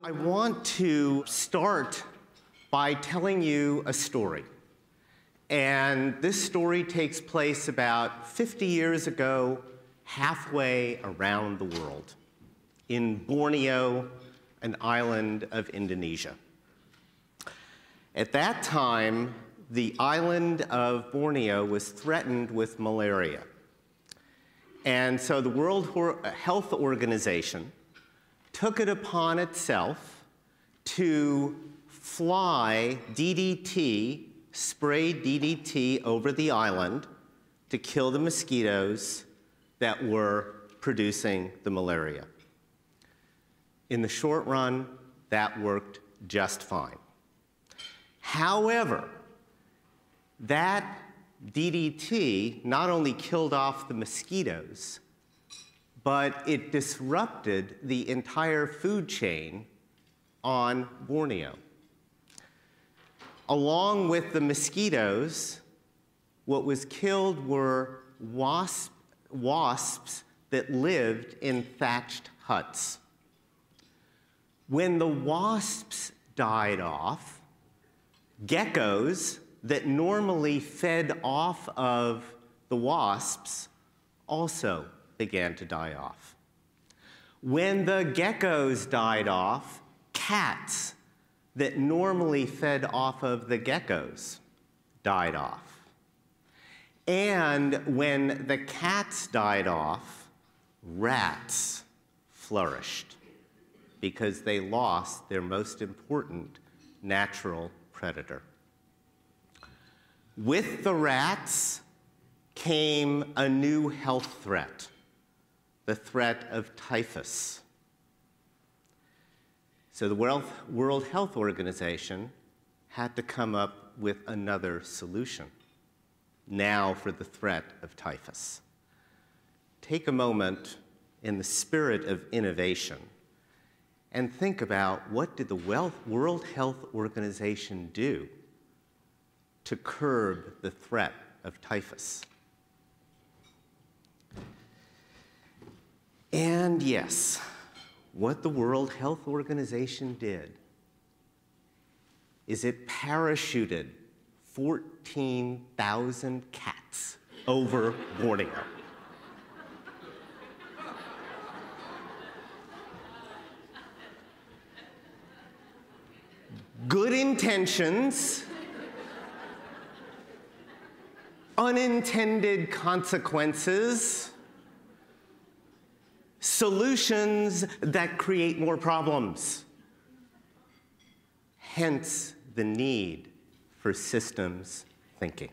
I want to start by telling you a story. And this story takes place about 50 years ago, halfway around the world, in Borneo, an island of Indonesia. At that time, the island of Borneo was threatened with malaria. And so the World Health Organization took it upon itself to fly DDT, spray DDT over the island to kill the mosquitoes that were producing the malaria. In the short run, that worked just fine. However, that DDT not only killed off the mosquitoes, but it disrupted the entire food chain on Borneo. Along with the mosquitoes, what was killed were wasps that lived in thatched huts. When the wasps died off, geckos that normally fed off of the wasps also began to die off. When the geckos died off, cats that normally fed off of the geckos died off. And when the cats died off, rats flourished because they lost their most important natural predator. With the rats came a new health threat, the threat of typhus. So the World Health Organization had to come up with another solution, now for the threat of typhus. Take a moment in the spirit of innovation and think about what did the World Health Organization do to curb the threat of typhus. And yes, what the World Health Organization did is it parachuted 14,000 cats over Borneo. Good intentions, unintended consequences, solutions that create more problems. Hence the need for systems thinking.